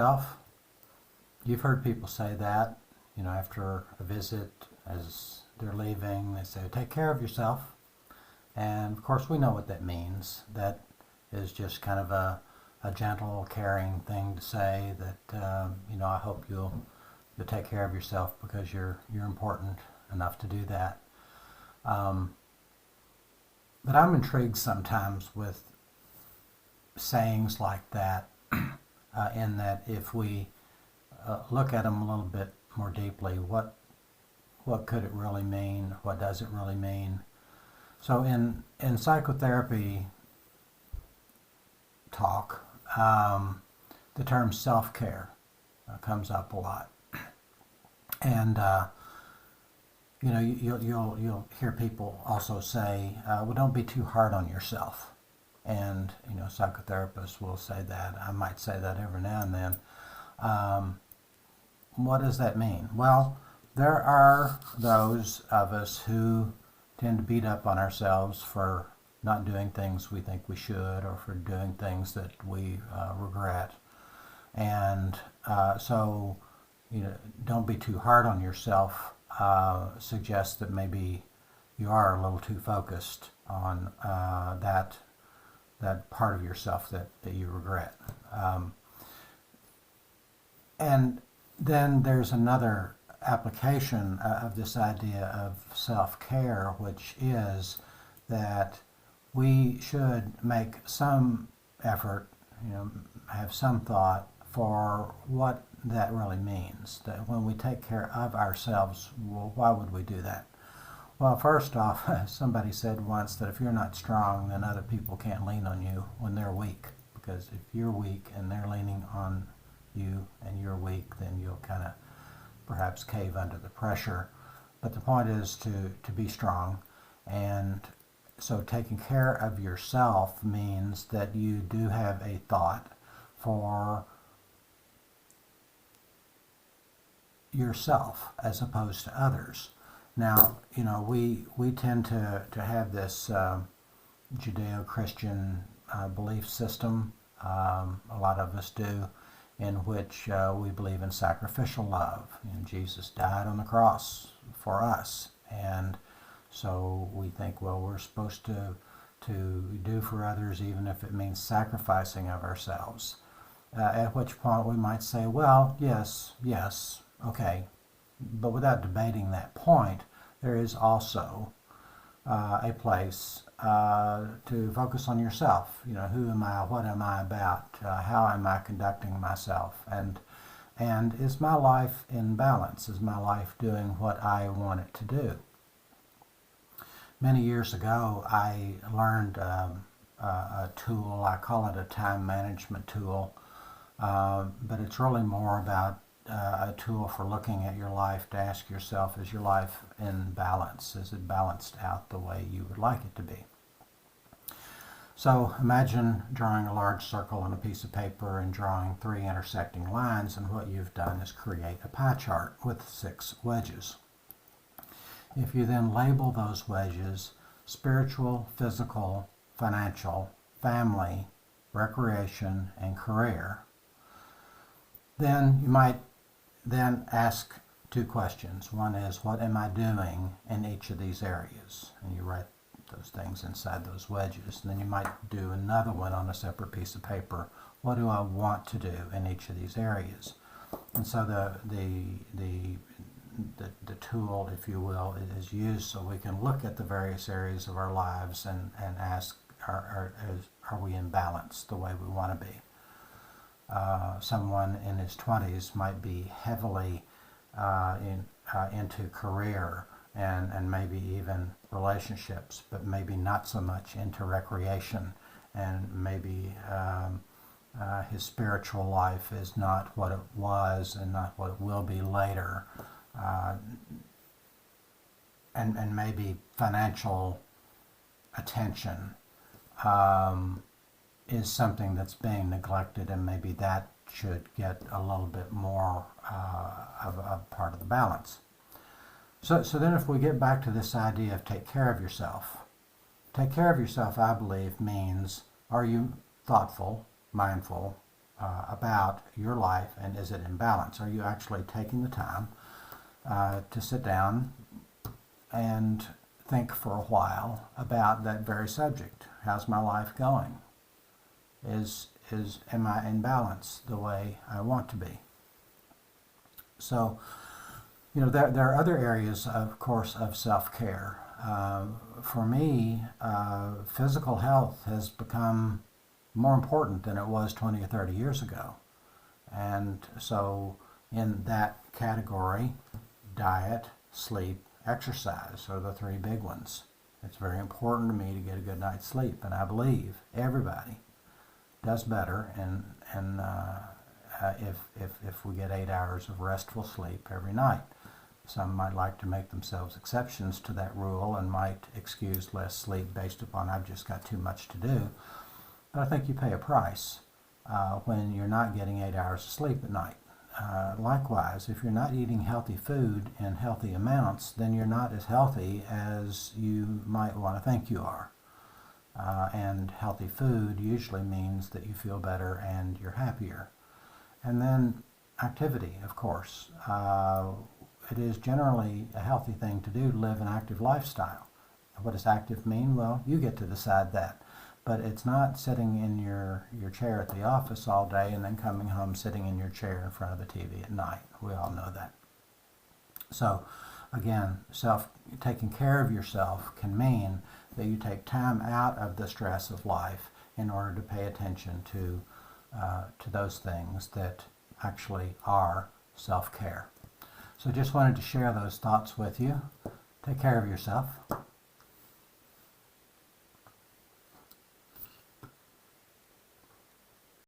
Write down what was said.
yourself. You've heard people say that, after a visit, as they're leaving, they say, take care of yourself. And of course, we know what that means. That is just kind of a gentle, caring thing to say that, I hope you'll take care of yourself because you're important enough to do that. But I'm intrigued sometimes with sayings like that, in that if we look at them a little bit more deeply, what could it really mean? What does it really mean? So in psychotherapy talk, the term self-care comes up a lot, and you'll hear people also say, well, don't be too hard on yourself. And psychotherapists will say that. I might say that every now and then. What does that mean? Well, there are those of us who tend to beat up on ourselves for not doing things we think we should, or for doing things that we regret. And so, don't be too hard on yourself suggests that maybe you are a little too focused on that part of yourself that you regret. And then there's another application of this idea of self-care, which is that we should make some effort, have some thought for what that really means. That when we take care of ourselves, well, why would we do that? Well, first off, somebody said once that if you're not strong, then other people can't lean on you when they're weak. Because if you're weak and they're leaning on you and you're weak, then you'll kind of perhaps cave under the pressure. But the point is to be strong. And so taking care of yourself means that you do have a thought for yourself as opposed to others. Now, we tend to have this Judeo-Christian belief system, a lot of us do, in which we believe in sacrificial love. Jesus died on the cross for us, and so we think, well, we're supposed to do for others even if it means sacrificing of ourselves. At which point we might say, well, yes, okay, but without debating that point, there is also a place to focus on yourself. Who am I? What am I about? How am I conducting myself? And is my life in balance? Is my life doing what I want it to do? Many years ago, I learned a tool. I call it a time management tool, but it's really more about a tool for looking at your life to ask yourself, is your life in balance? Is it balanced out the way you would like it to be? So imagine drawing a large circle on a piece of paper and drawing 3 intersecting lines, and what you've done is create a pie chart with 6 wedges. If you then label those wedges spiritual, physical, financial, family, recreation, and career, then you might then ask 2 questions. One is, what am I doing in each of these areas? And you write those things inside those wedges. And then you might do another one on a separate piece of paper. What do I want to do in each of these areas? And so the tool, if you will, is used so we can look at the various areas of our lives and ask, are we in balance the way we want to be? Someone in his 20s might be heavily into career and maybe even relationships, but maybe not so much into recreation, and maybe his spiritual life is not what it was and not what it will be later, and maybe financial attention is something that's being neglected, and maybe that should get a little bit more of a part of the balance. So then if we get back to this idea of take care of yourself, I believe, means, are you thoughtful, mindful about your life, and is it in balance? Are you actually taking the time to sit down and think for a while about that very subject? How's my life going? Am I in balance the way I want to be? So, there are other areas, of course, of self-care. For me, physical health has become more important than it was 20 or 30 years ago. And so in that category, diet, sleep, exercise are the three big ones. It's very important to me to get a good night's sleep, and I believe everybody does better if we get 8 hours of restful sleep every night. Some might like to make themselves exceptions to that rule and might excuse less sleep based upon I've just got too much to do. But I think you pay a price when you're not getting 8 hours of sleep at night. Likewise, if you're not eating healthy food in healthy amounts, then you're not as healthy as you might want to think you are. And healthy food usually means that you feel better and you're happier. And then activity, of course. It is generally a healthy thing to do to live an active lifestyle. What does active mean? Well, you get to decide that. But it's not sitting in your chair at the office all day and then coming home sitting in your chair in front of the TV at night. We all know that. So, again, taking care of yourself can mean that you take time out of the stress of life in order to pay attention to those things that actually are self-care. So just wanted to share those thoughts with you. Take care of yourself.